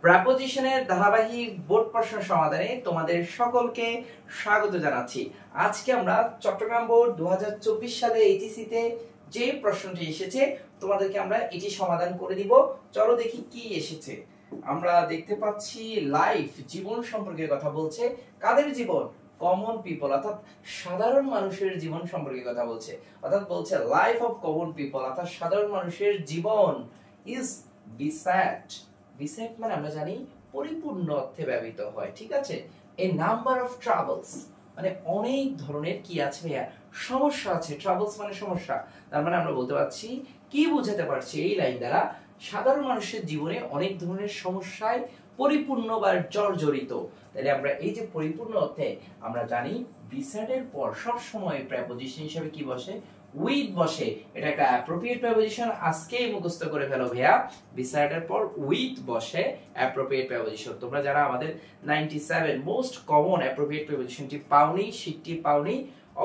প্রেপোজিশনের ধারাবাহিক বোর্ড প্রশ্ন সমাধানে তোমাদের সকলকে স্বাগত জানাচ্ছি। আজকে আমরা চট্টগ্রাম বোর্ড 2024 সালে এইচএসসি তে যে প্রশ্নটি এসেছে তোমাদেরকে আমরা এটি সমাধান করে দিব। চলো দেখি কি এসেছে। আমরা দেখতে পাচ্ছি লাইফ জীবন সম্পর্কে কথা বলছে। কাদের জীবন? কমন পিপল, অর্থাৎ সাধারণ মানুষের জীবন সম্পর্কে কথা বলছে। অর্থাৎ বলছে লাইফ অফ কমন পিপল, অর্থাৎ সাধারণ মানুষের জীবন ইজ বিস্যাট। বিস্যাট মানে আমরা জানি পরিপূর্ণ অর্থে ব্যবহৃত হয়, ঠিক আছে। এ নাম্বার অফ ট্রাভেলস মানে অনেক ধরনের কি আছে ভাইয়া, সমস্যা আছে। ট্রাভেলস মানে সমস্যা, তার মানে আমরা বলতে পারছি কি বোঝাতে পারছি এই লাইন দ্বারা, সাধারণ মানুষের জীবনে অনেক ধরনের সমস্যায় পরিপূর্ণ বা জর্জরিত। তাহলে আমরা এই যে পরিপূর্ণ অর্থে আমরা জানি বিস্যাটের পর সব সময় প্রেপোজিশন হিসেবে কি বসে? উইথ বসে। এটা একটা অ্যাপ্রোপ্রিয়েট প্রেপোজিশন, আজকেই মুখস্থ করে ফেলো ভাইয়া। বিস্যাটের পর উইথ বসে অ্যাপ্রোপ্রিয়েট প্রেপোজিশন। তোমরা যারা আমাদের 97 মোস্ট কমন অ্যাপ্রোপ্রিয়েট প্রেপোজিশনটি পাওনি, শীটটি পাওনি,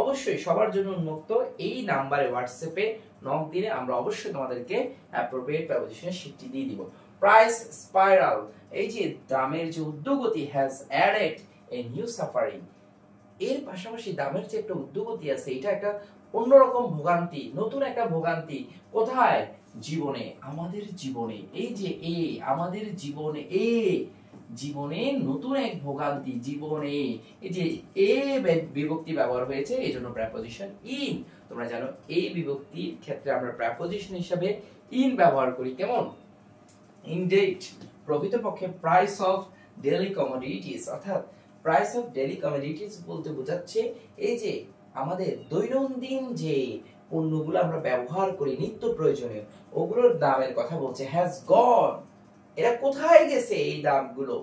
অবশ্যই সবার জন্য উন্মুক্ত। এই নাম্বারে হোয়াটসঅ্যাপে নক দিলে আমরা অবশ্যই তোমাদেরকে অ্যাপ্রোপ্রিয়েট প্রেপোজিশনের শীটটি দিয়ে দিব। প্রাইস স্পাইরাল, এই যে দামের যে ঊর্ধ্বগতি has added a new suffering. এর পাশাপাশি দামের যে একটা ঊর্ধ্বগতি আছে, এটা একটা অন্যরকম ভোগান্তি, নতুন একটা ভোগান্তি। কোথায়? জীবনে, আমাদের জীবনে। এই যে এ আমাদের জীবনে, এ জীবনে নতুন এক ভোগান্তি জীবনে। এই যে এ বিভক্তি ব্যবহার হয়েছে, এই জন্য প্রেপোজিশন ইন। তোমরা জানো এই বিভক্তির ক্ষেত্রে আমরা প্রেপোজিশন হিসেবে ইন ব্যবহার করি। কেমন? ইনডেড, প্রকৃতপক্ষে প্রাইস অফ ডেইলি কমোডিটিস, অর্থাৎ প্রাইস অফ ডেইলি কমোডিটিস বলতে বোঝাচ্ছে এই যে আমাদের দৈনন্দিন যে পণ্যগুলো আমরা ব্যবহার করি নিত্য প্রয়োজনীয়, ওগুলোর দামের কথা বলছে। হ্যাজ গন, এরা কোথায় গেছে এই দামগুলো?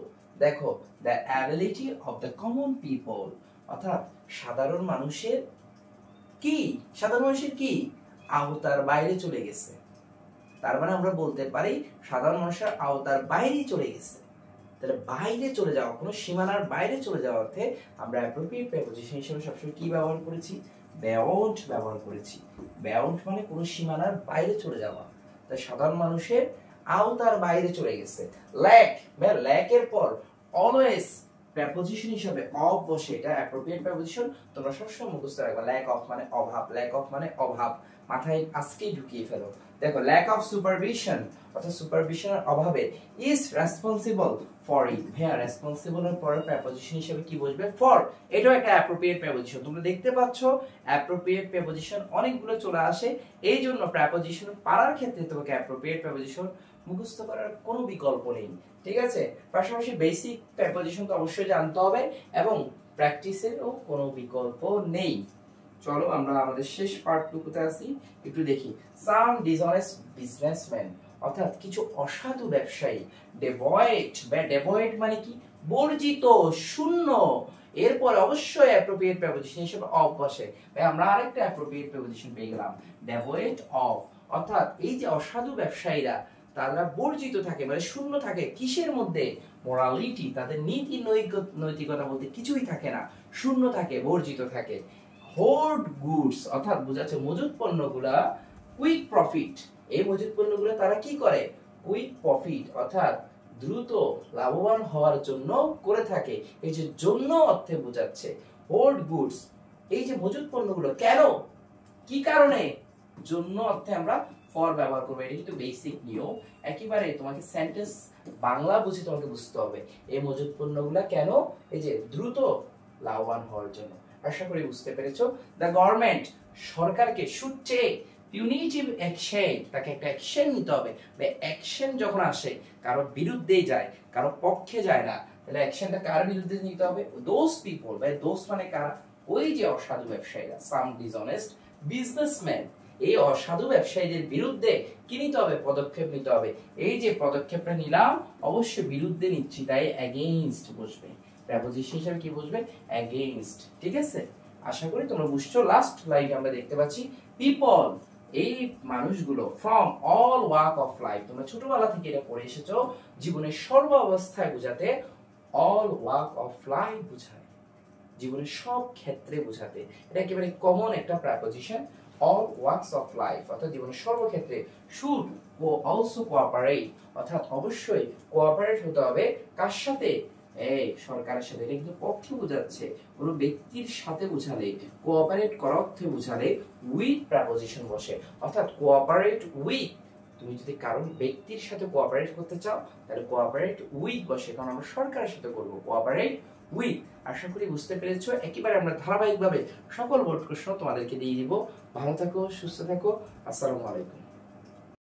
দেখো, the ability of the common people, অর্থাৎ সাধারণ মানুষের কি, সাধারণ মানুষের কি আওতার বাইরে চলে গেছে। তার মানে আমরা বলতে পারি সাধারণ মানুষের আওতার বাইরে চলে গেছে। তাহলে বাইরে চলে যাওয়া, কোনো সীমানার বাইরে চলে যাওয়া অর্থে আমরা অ্যাপ্রোপ্রিয়েট প্রেপোজিশন হিসেবে সবসময় কি ব্যবহার করেছি? বিয়ন্ড ব্যবহার করেছি। বিয়ন্ড মানে কোনো সীমানার বাইরে চলে যাওয়া। তাই সাধারণ মানুষের আওতার বাইরে চলে গেছে। ল্যাক, ল্যাকের পর অলওয়েজ প্রেপোজিশন হিসেবে অফ বসে, এটা অ্যাপ্রোপ্রিয়েট প্রেপোজিশন। তোমরা সবসময় মুখস্থ রাখবা, ল্যাক অফ মানে অভাব, ল্যাক অফ মানে অভাব, মাথায় আজকেই ঢুকিয়ে ফেলো। দেখো, ল্যাক অফ সুপারভিশন, অর্থাৎ সুপারভিশনের অভাবে, ইজ রেসপন্সিবল ফর ইট। ভাইয়া রেসপন্সিবল এর পরে প্রেপোজিশন হিসেবে কি বসবে? ফর। এটাও একটা অ্যাপ্রোপ্রিয়েট প্রেপোজিশন। তোমরা দেখতে পাচ্ছ অ্যাপ্রোপ্রিয়েট প্রেপোজিশন অনেকগুলো চলে আসে। এই জন্য প্রেপোজিশন পারার ক্ষেত্রে তোমাকে অ্যাপ্রোপ্রিয়েট প্রেপোজিশন মুখস্থ করার কোনো বিকল্প নেই, ঠিক আছে। পাশাপাশি বেসিক প্রেপোজিশন তো অবশ্যই জানতে হবে এবং প্র্যাকটিসেরও কোনো বিকল্প নেই। চলো আমরা আমাদের শেষ পার্টটুকুতে আসি, একটু দেখি। সাম ডিসঅনেস্ট বিজনেসম্যান, অর্থাৎ কিছু অসাধু ব্যবসায়ী। ডেভয়েড, ডেভয়েড মানে কি? বর্জিত, শূন্য। এরপর অবশ্যই অ্যাপ্রোপ্রিয়েট প্রেপোজিশন হিসেবে অফ বসে। আমরা আরেকটা অ্যাপ্রোপ্রিয়েট প্রেপোজিশন পেয়ে গেলাম, ডেভয়েড অফ। অর্থাৎ এই যে অসাধু ব্যবসায়ীরা, তারা বর্জিত থাকে মানে শূন্য থাকে। কিসের মধ্যে? মোরালিটি, তাদের নীতি নৈতিকতা বলতে কিছুই থাকে না, শূন্য থাকে, বর্জিত থাকে। হোর্ড গুডস, অর্থাৎ বোঝাচ্ছে মজুদ পণ্যগুলা। কুইক প্রফিট, এই মজুদ পণ্যগুলো তারা কি করে? কুইক প্রফিট, অর্থাৎ দ্রুত লাভবান হওয়ার জন্য করে থাকে। এই যে জন্য অর্থে বোঝাচ্ছে হোর্ড গুডস, এই যে মজুদ পণ্যগুলো। কেন, কি কারণে? জন্য অর্থে আমরা ফর ব্যবহার করবো। এটা কিন্তু বেসিক নিয়ম, একেবারে তোমাকে সেন্টেন্স বাংলা বুঝে তোমাকে বুঝতে হবে। এই মজুদ পণ্যগুলা কেন? এই যে দ্রুত লাভবান হওয়ার জন্য। আশা করি বুঝতে পেরেছো। দ্য গভর্নমেন্ট, সরকারকে শুড টেক পিউনিটিভ অ্যাকশন, তাকে একটা অ্যাকশন নিতে হবে। অ্যাকশন যখন আসে কারো বিরুদ্ধেই যায়, কারো পক্ষে যায় না, তাহলে অ্যাকশনটা কার বিরুদ্ধে নিতে হবে? দোজ পিপল, দোজ মানে কারা? ওই যে অসাধু ব্যবসায়ীরা। সাম ডিসঅনেস্ট বিজনেসম্যান, এই অসাধু ব্যবসায়ীদের বিরুদ্ধে কি নিতে হবে? পদক্ষেপ নিতে হবে। এই যে পদক্ষেপটা নিলাম, অবশ্যই বিরুদ্ধে নিচ্ছি, তাই অ্যাগেইনস্ট বসবে। প্রেপোজিশন হিসেবে কি বসবে? অ্যাগেইনস্ট, ঠিক আছে। আশা করি তোমরা বুঝছো। লাস্ট লাইনে আমরা দেখতে পাচ্ছি পিপল, এই মানুষগুলো। From all walk of life, তোমরা ছোটবেলা থেকে এটা পড়ে এসেছো, জীবনের সর্ব অবস্থায় বোঝাতে অল ওয়াক অফ লাইফ বোঝায়, জীবনের সব ক্ষেত্রে বোঝাতে। এটা একেবারে কমন একটা preposition. All works of life, অর্থাৎ জীবনের সর্বক্ষেত্রে শুড অলসো কোঅপারেট, অর্থাৎ অবশ্যই কোঅপারেট হতে হবে কার সাথে? এই সরকারের সাথে। এটা কিন্তু পক্ষে বোঝাচ্ছে, কোনো ব্যক্তির সাথে বোঝালে, কোঅপারেট করার অর্থে বোঝালে উইথ প্রেপোজিশন বসে, অর্থাৎ কোঅপারেট উইথ। তুমি যদি কারণ ব্যক্তির সাথে কোঅপারেট করতে চাও তাহলে কোঅপারেট উইথ বসে, কারণ আমরা সরকারের সাথে করব কোঅপারেট উইথ। আশা করি বুঝতে পেরেছো। একেবারে আমরা ধারাবাহিকভাবে সকল বোর্ড প্রশ্ন তোমাদেরকে দিয়ে দিব। ভালো থাকো, সুস্থ থাকো। আসসালামু আলাইকুম।